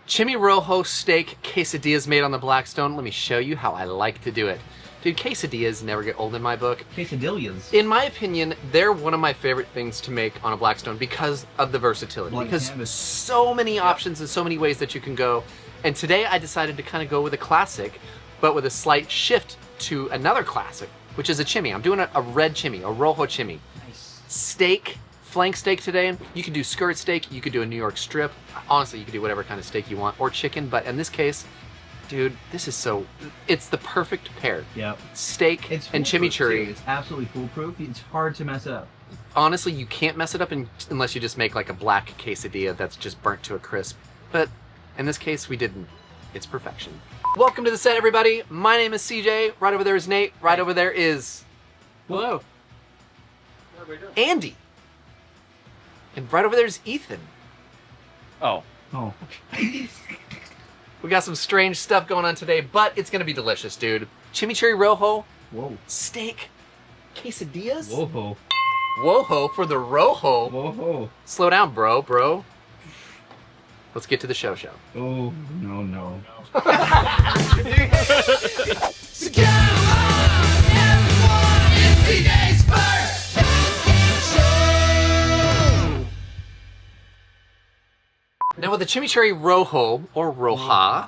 Chimichurri Rojo steak quesadillas made on the Blackstone. Let me show you how I like to do it. Dude, quesadillas never get old in my book. Quesadillas. In my opinion, they're one of my favorite things to make on a Blackstone because of the versatility. Because so many options and so many ways that you can go. And today I decided to kind of go with a classic, but with a slight shift to another classic, which is a chimmy. I'm doing a red chimmy, a Rojo chimmy. Nice. Steak, flank steak today. You could do skirt steak, you could do a New York strip. Honestly, you could do whatever kind of steak you want, or chicken, but in this case, dude, this is it's the perfect pair. Yep. Steak and chimichurri. It's absolutely foolproof. It's hard to mess up. Honestly, you can't mess it up unless you just make like a black quesadilla that's just burnt to a crisp. But in this case, we didn't. It's perfection. Welcome to the set, everybody. My name is CJ. Right over there is Nate. Right over there is... Hello. Andy. And right over there is Ethan. Oh. Oh. We got some strange stuff going on today, but it's gonna be delicious, dude. Chimichurri Rojo. Whoa. Steak. Quesadillas. Whoa. Whoa for the Rojo. Whoa. Slow down, bro. Let's get to the show. Oh, no. So go on, everyone, it's today's first show. Now with the Chimichurri Rojo, or Roja,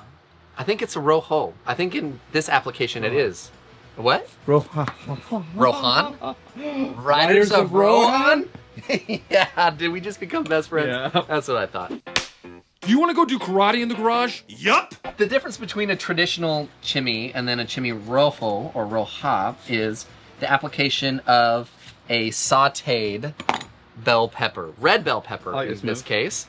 I think it's a Rojo. I think in this application it is. What? Rohan? Riders of Rohan? Yeah, did we just become best friends? Yeah. That's what I thought. Do you want to go do karate in the garage? Yup. The difference between a traditional chimmy and then a chimmy rojo or roja is the application of a sauteed bell pepper, red bell pepper in this case.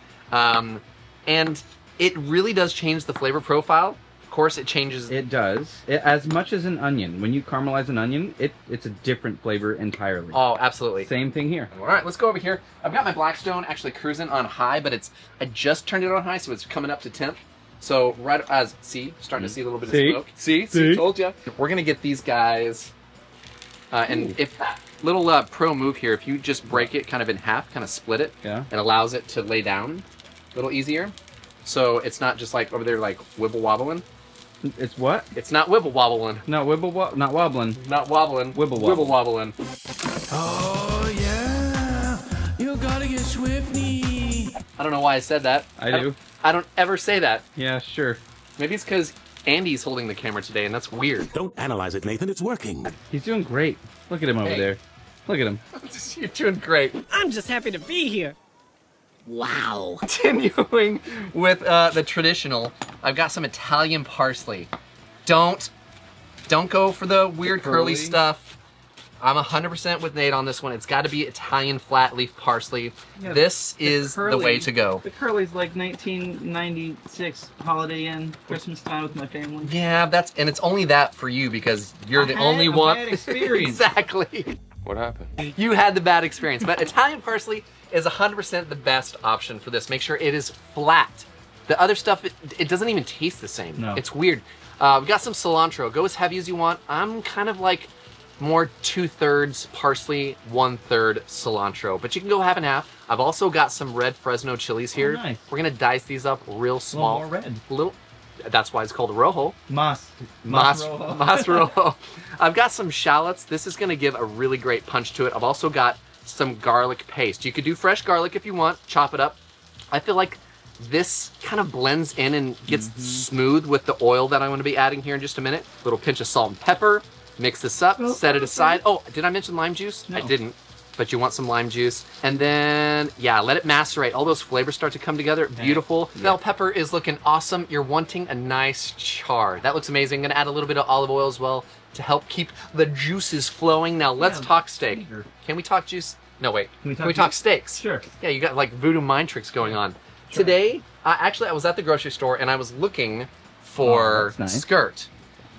And it really does change the flavor profile. Of course, it changes. It does. As much as an onion. When you caramelize an onion, it's a different flavor entirely. Oh, absolutely. Same thing here. All right, let's go over here. I've got my Blackstone actually cruising on high, but I just turned it on high, so it's coming up to temp. So right as, starting to see a little bit of smoke. See, told ya. We're gonna get these guys, and if little pro move here, if you just break it kind of in half, kind of split it, Yeah. it allows it to lay down a little easier. So it's not just like over there like wibble wobbling. It's what? It's not wibble wobbling. No, not wobbling. Not wobbling. Wibble wobbling. Oh yeah, you gotta get swifty. I don't know why I said that. I do. I don't ever say that. Yeah, sure. Maybe it's because Andy's holding the camera today, and that's weird. Don't analyze it, Nathan. It's working. He's doing great. Look at him over there. Look at him. You're doing great. I'm just happy to be here. Wow. Continuing with the traditional, I've got some Italian parsley. Don't go for the weird curly stuff. I'm 100% with Nate on this one. It's got to be Italian flat leaf parsley. Yeah, this is the way to go. The curly's like 1996 Holiday Inn, Christmas time with my family. Yeah, and it's only that for you because you're the only one. Bad experience. Exactly. What happened? You had the bad experience, but Italian parsley is 100% the best option for this. Make sure it is flat. The other stuff, it doesn't even taste the same. No. It's weird. We've got some cilantro. Go as heavy as you want. I'm kind of like more 2/3 parsley, 1/3 cilantro, but you can go half and half. I've also got some red Fresno chilies here. Nice. We're gonna dice these up real small. more red. That's why it's called a rojo. Mas Rojo. I've got some shallots. This is gonna give a really great punch to it. I've also got some garlic paste. You could do fresh garlic if you want, chop it up. I feel like this kind of blends in and gets smooth with the oil that I'm gonna be adding here in just a minute. Little pinch of salt and pepper. Mix this up, set it aside. Oh, did I mention lime juice? No. I didn't, but you want some lime juice. And then, yeah, let it macerate. All those flavors start to come together. Beautiful. Bell pepper is looking awesome. You're wanting a nice char. That looks amazing. I'm gonna add a little bit of olive oil as well to help keep the juices flowing. Now let's talk steak. vinegar. Can we talk juice? No, wait. Can we talk juice? steaks? Sure. Yeah, you got like voodoo mind tricks going on. Sure. Today, actually, I was at the grocery store and I was looking for that's nice. skirt.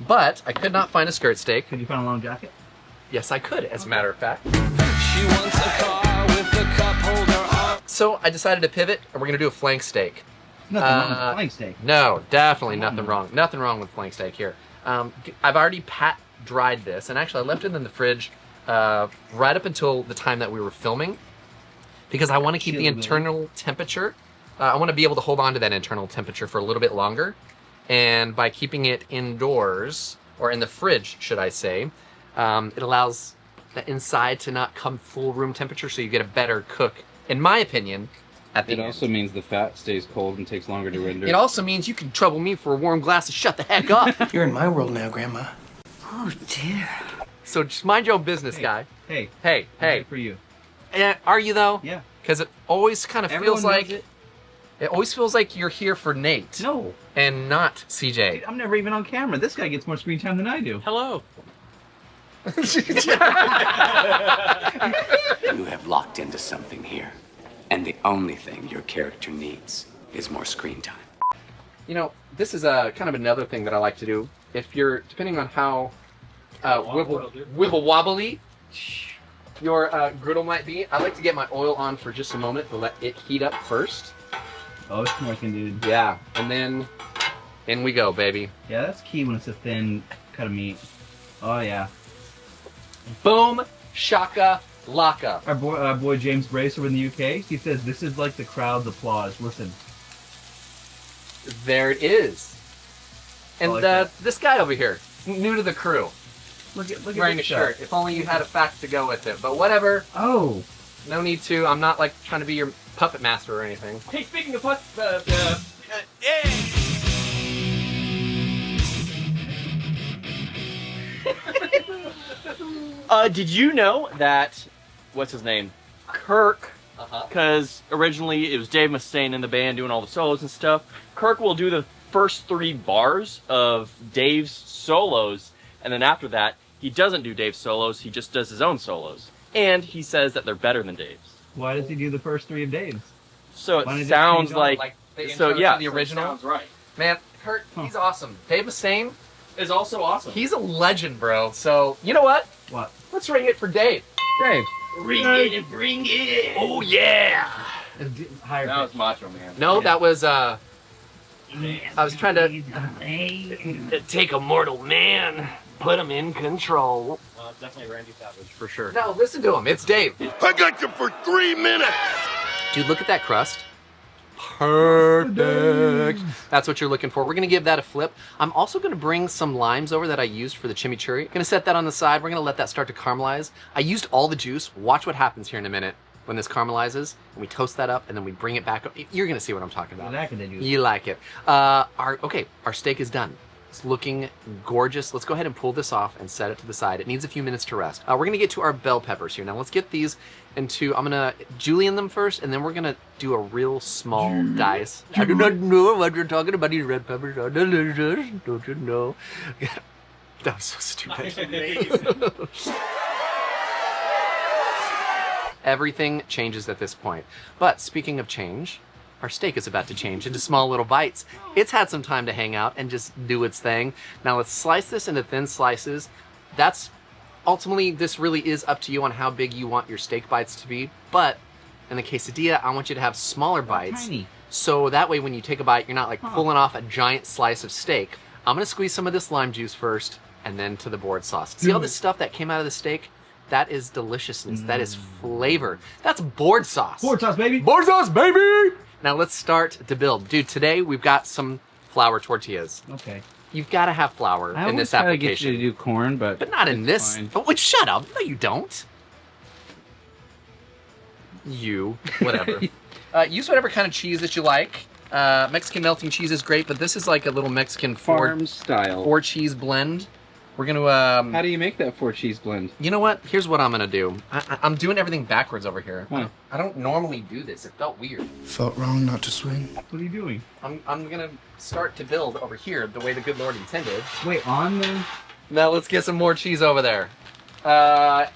But I could not find a skirt steak. Could you find a long jacket? Yes, I could, as a matter of fact. She wants a car with a cup holder on. So I decided to pivot, and we're gonna do a flank steak. Nothing wrong with flank steak. No, definitely nothing wrong. Nothing wrong with flank steak here. I've already pat dried this, and actually I left it in the fridge right up until the time that we were filming, because I want to keep the internal temperature I want to be able to hold on to that internal temperature for a little bit longer. And by keeping it indoors, or in the fridge, should I say, it allows the inside to not come full room temperature, so you get a better cook, in my opinion, at the end. It also means the fat stays cold and takes longer to render. It also means you can trouble me for a warm glass of shut the heck up. You're in my world now, Grandma. Oh dear. So just mind your own business, guy. Hey, Hey, I'm hey. here for you. Are you though? Yeah. Because it always kind of Everyone feels like knows it always feels like you're here for Nate No, and not CJ. dude, I'm never even on camera. This guy gets more screen time than I do. Hello. You have locked into something here, and the only thing your character needs is more screen time. You know, this is kind of another thing that I like to do. If you're, depending on how wibble wobbly your griddle might be, I like to get my oil on for just a moment to let it heat up first. Oh, it's smoking, dude. Yeah, and then in we go, baby. Yeah, that's key when it's a thin cut of meat. Oh yeah. Boom, shaka, laka. Our boy James Brace over in the UK, he says this is like the crowd's applause. Listen. There it is. And I like that. this guy over here, new to the crew, Look at wearing a this shirt. stuff. If only you had a fact to go with it. But whatever, Oh. no need to. I'm not like trying to be your puppet master or anything. Hey, speaking of Did you know that, what's his name? Kirk, because originally it was Dave Mustaine in the band doing all the solos and stuff. Kirk will do the first 3 bars of Dave's solos, and then after that, he doesn't do Dave's solos, he just does his own solos. And he says that they're better than Dave's. Why does he do the first 3 of Dave's? So Why it did it sounds change like, the so intro yeah, to the original. sounds right. Man, Kurt, he's awesome. Dave Mustaine, Is also awesome. he's a legend, bro. So, you know what? What? Let's ring it for Dave. Dave. Bring it. Oh yeah. Higher That was pitch. Macho Man. No, that was, I was trying to... Take a mortal man, put him in control. It's definitely Randy Savage for sure. No, listen to him. It's Dave. I got you for 3 minutes. Dude, look at that crust. Perfect. That's what you're looking for. We're going to give that a flip. I'm also going to bring some limes over that I used for the chimichurri. Going to set that on the side. We're going to let that start to caramelize. I used all the juice. Watch what happens here in a minute when this caramelizes. And we toast that up and then we bring it back up. You're going to see what I'm talking about. You like it. Our steak is done. It's looking gorgeous. Let's go ahead and pull this off and set it to the side. It needs a few minutes to rest. We're gonna get to our bell peppers here. Now let's get these into, I'm gonna julienne them first, and then we're gonna do a real small dice. I do not know what you're talking about. These red peppers are delicious, don't you know? That was so stupid. Everything changes at this point. But speaking of change, our steak is about to change into small little bites. It's had some time to hang out and just do its thing. Now let's slice this into thin slices. That's ultimately, this really is up to you on how big you want your steak bites to be. But in the quesadilla, I want you to have smaller bites. Tiny. So that way when you take a bite, you're not like pulling off a giant slice of steak. I'm gonna squeeze some of this lime juice first and then to the board sauce. See all this stuff that came out of the steak? That is deliciousness. That is flavor. That's board sauce. Board sauce, baby. Board sauce, baby! Now let's start to build. Dude, today we've got some flour tortillas. Okay. You've got to have flour I in this always try to get you application. to do corn, but But not in it's this. fine. Oh, wait, shut up. No, you don't. Whatever. Use whatever kind of cheese that you like. Mexican melting cheese is great, but this is like a little Mexican farm style. 4-cheese blend. We're gonna, How do you make that 4-cheese blend? you know what? Here's what I'm gonna do. I'm doing everything backwards over here. Why? I don't normally do this. It felt weird. Felt wrong not to swing. What are you doing? I'm gonna start to build over here the way the good Lord intended. Wait, on the... Now let's get some more cheese over there.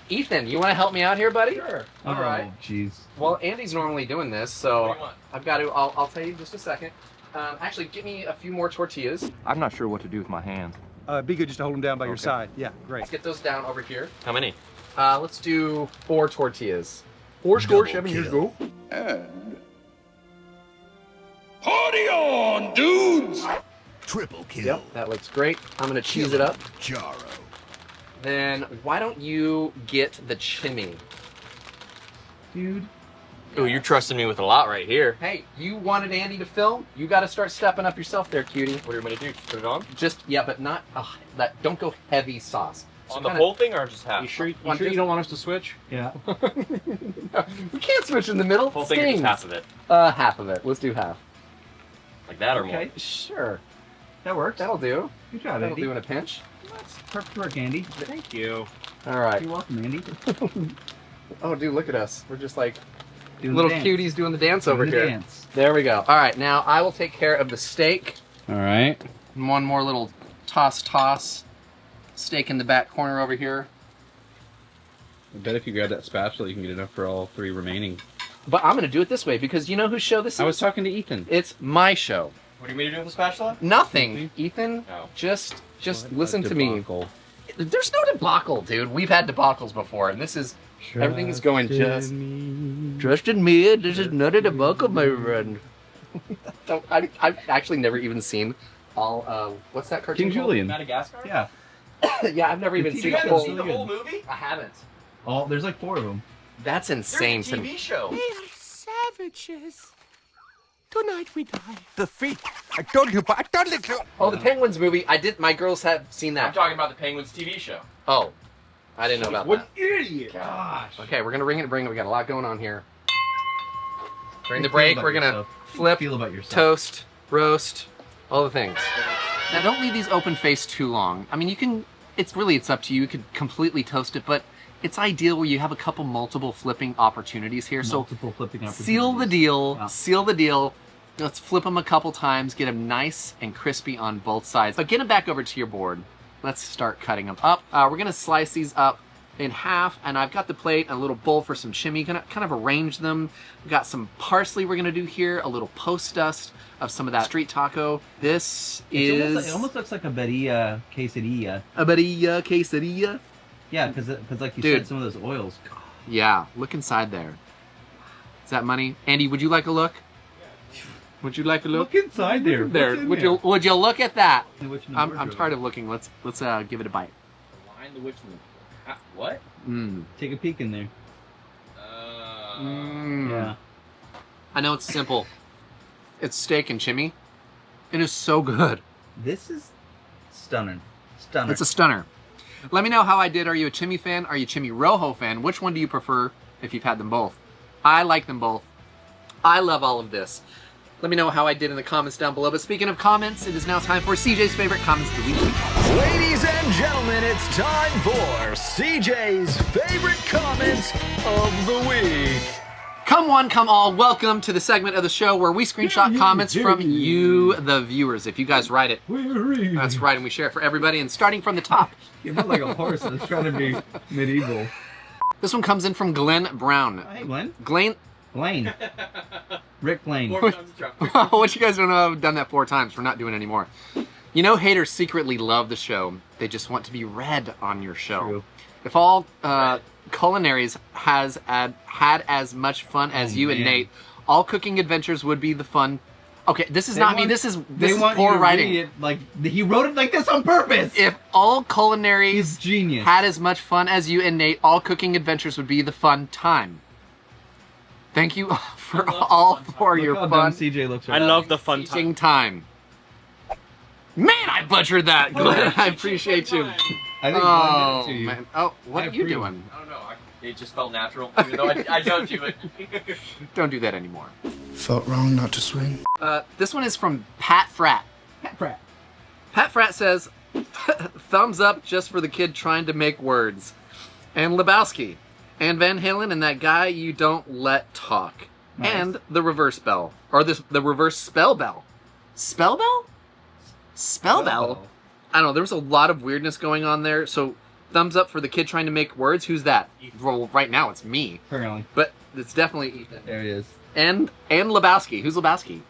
Ethan, you want to help me out here, buddy? Sure. All right. Jeez. Well, Andy's normally doing this, so What do you want? I've got to. I'll tell you in just a second. Actually, give me a few more tortillas. I'm not sure what to do with my hands. Be good just to hold them down by your Okay. side. Yeah, great. Let's get those down over here. How many? Let's do 4 tortillas. 4 score, 7 years ago. And party on, dudes! Triple kill. Yep, that looks great. I'm gonna cheese it up. Jaro. Then why don't you get the chimmy? Dude, Ooh, you're trusting me with a lot right here. Hey, you wanted Andy to film? You got to start stepping up yourself there, cutie. What do you want me to do? Put it on? Just, yeah, but not, that. Don't go heavy sauce. On the whole thing or just half? You sure you don't want us to switch? Yeah. We can't switch in the middle. Whole thing or just half of it? Half of it. Let's do half. Like that or more? Okay, Sure. that works. That'll do. Good job, That'll Andy. do in a pinch. That's perfect work, Andy. Thank you. All right. You're welcome, Andy. Oh, dude, look at us. We're just like Doing little the dance. cuties doing the dance over Doing the here. dance. There we go. All right, now I will take care of the steak. All right. And one more little toss. Steak in the back corner over here. I bet if you grab that spatula, you can get enough for all 3 remaining. But I'm gonna do it this way because you know whose show this is? I was talking to Ethan. It's my show. What do you mean to do with the spatula? Nothing, Ethan. Oh. Just listen to me. Debacle. There's no debacle, dude. We've had debacles before, and this is everything is going just. Trust in me. This is not a debacle, my friend. I've actually never even seen all. What's that cartoon? King Julian. Madagascar? Yeah. Yeah, I've never even It's seen even the good. whole. Seen the whole movie? I haven't. Oh, there's like 4 of them. That's insane There's to a me. TV show. We are savages. Tonight we die. The feet. I told you. Oh, the Penguins movie. I did. My girls have seen I'm that. talking about the Penguins TV show. Oh, I didn't know about that. Idiot! Gosh. Okay, we're gonna bring it. We got a lot going on here. During the How do you break, feel we're about gonna yourself? How do you flip, feel about yourself? toast, roast, all the things. Now, don't leave these open faced too long. I mean, you can. It's up to you. You could completely toast it, but it's ideal where you have a couple multiple flipping opportunities here. Multiple flipping opportunities. Seal the deal. Wow. Seal the deal. Let's flip them a couple times. Get them nice and crispy on both sides. But get them back over to your board. Let's start cutting them up. We're gonna slice these up in half, and I've got the plate and a little bowl for some chimmy. Gonna kind of arrange them. We've got some parsley we're gonna do here. A little post dust of some of that street taco. This is It almost looks like a Barilla quesadilla. a barilla quesadilla. Yeah, because like you Dude. said, some of those oils. Yeah, look inside there. Is that money? Andy, would you like a look? Would you like a look? Look inside there. There. What's in Would there? you look at that? What's in the I'm wardrobe? tired of looking. Let's give it a bite. Line the witch in the... What? Mmm. Take a peek in there. Yeah. I know it's simple. It's steak and chimmy. It is so good. This is stunning. Stunning. It's a stunner. Let me know how I did. Are you a chimmy fan? Are you a Chimmy Rojo fan? Which one do you prefer if you've had them both? I like them both. I love all of this. Let me know how I did in the comments down below. But speaking of comments, it is now time for CJ's favorite comments of the week. Ladies and gentlemen, it's time for CJ's favorite comments of the week. Come one, come all, welcome to the segment of the show where we screenshot comments from you, the viewers. If you guys write it, that's right, and we share it for everybody. And starting from the top, You look like a horse that's trying to be medieval. this one comes in from Glenn Brown. Hey, Glenn. Blaine, Rick Blaine. what you guys don't know, I've done that 4 times. We're not doing it anymore. You know, haters secretly love the show. They just want to be read on your show. True. If all culinaries had as much fun as you and man. Nate, all cooking adventures would be the fun. Okay, this is not me. This is poor you to writing. read it like he wrote it like this on purpose. If all culinaries He's genius. had as much fun as you and Nate, all cooking adventures would be the fun time. Thank you for all for Look your how dumb fun CJ looks. I Right love the fun teaching time. time. Man, I butchered that, Glenn. I appreciate you. I think Glenn did Oh it to you. man. Oh, what I are you approve. doing? I don't know. It just felt natural, even though I don't do it. Don't do that anymore. Felt wrong not to swing. This one is from Pat Frat. Pratt. Pat Frat says, thumbs up just for the kid trying to make words. And Lebowski. And Van Halen and that guy you don't let talk. Nice. And the reverse bell. Or the reverse spell bell. Spell bell? Spell bell? I don't know. There was a lot of weirdness going on there. So thumbs up for the kid trying to make words. Who's that? Well, right now it's me. Apparently. But it's definitely Ethan. There he is. And Lebowski. Who's Lebowski?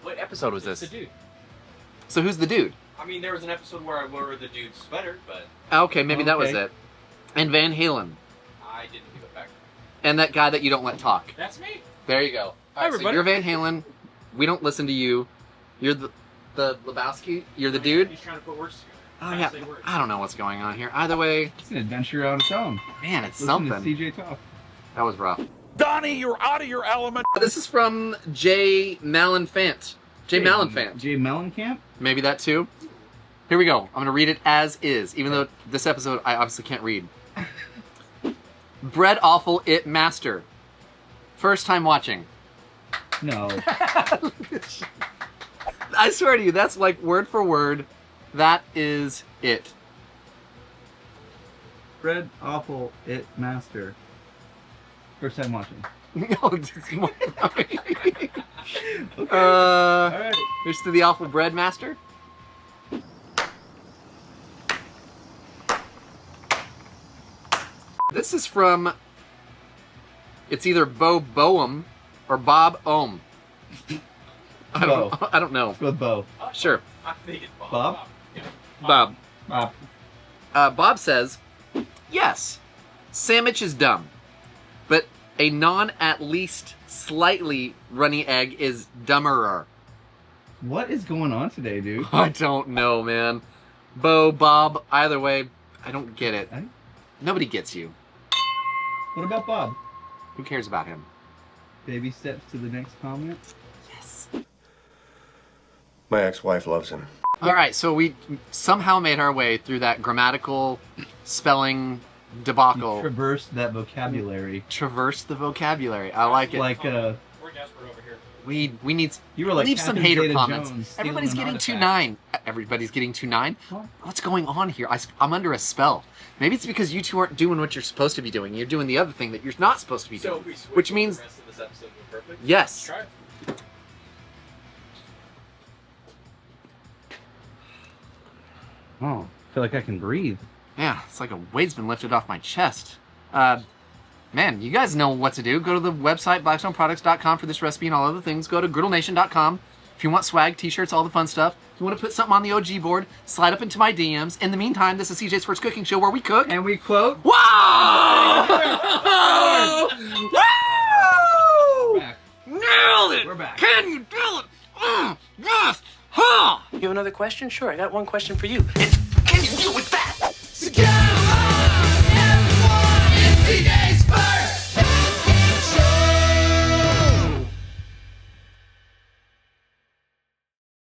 What episode was this? The dude. So who's the dude? I mean, there was an episode where I wore the dude's sweater, but Okay, maybe that was Okay. it. And Van Halen. I didn't give it back. And that guy that you don't let talk. That's me. There you go. All right, so everybody. you're Van Halen. We don't listen to you. You're the Lebowski. You're the dude. He's trying to put words together. Oh yeah. I don't know what's going on here. Either way, It's an adventure on its own. man, it's Listen to something. CJ talk. That was rough. Johnny, you're out of your element. This is from Jay Malenfant. Jay Malenfant. Jay Mellencamp? Maybe that too. Here we go. I'm going to read it as is, even though this episode I obviously can't read. Bread awful it master. First time watching. No. I swear to you, that's like word for word. That is it. Bread awful it master. First time watching. No, it's more. Okay. Alright. Here's to the awful bread master. This is from, it's either Bo Boehm or Bob Ohm. I don't know. Let's go with Bo. Sure. I think it's Bob? Bob. Bob. Bob says, yes, sandwich is dumb, but a at least slightly runny egg is dumberer. What is going on today, dude? I don't know, man. Bo, Bob, either way, I don't get it. Nobody gets you. What about Bob? Who cares about him? Baby steps to the next comment. Yes. My ex-wife loves him. All right, so we somehow made our way through that grammatical spelling debacle. Traverse that vocabulary. Traverse the vocabulary. I like it. Like We're desperate over here. We need. You were like leave some Captain hater Zeta comments. Jones stealing Everybody's an getting artifact. 2-9. Everybody's getting 2-9. What? What's going on here? I'm under a spell. Maybe it's because you two aren't doing what you're supposed to be doing. You're doing the other thing that you're not supposed to be doing. Which means, the rest of this episode will be perfect. yes. Try it. Oh, I feel like I can breathe. Yeah, it's like a weight's been lifted off my chest. Man, you guys know what to do. Go to the website, blackstoneproducts.com for this recipe and all other things. Go to griddlenation.com if you want swag, t-shirts, all the fun stuff. If you want to put something on the OG board, slide up into my DMs. In the meantime, this is CJ's First Cooking Show where we cook. And we quote. Wow! Woo! Back. Nailed it! We're back. Can you do it? Yes! Huh! You have another question? Sure, I got one question for you. It's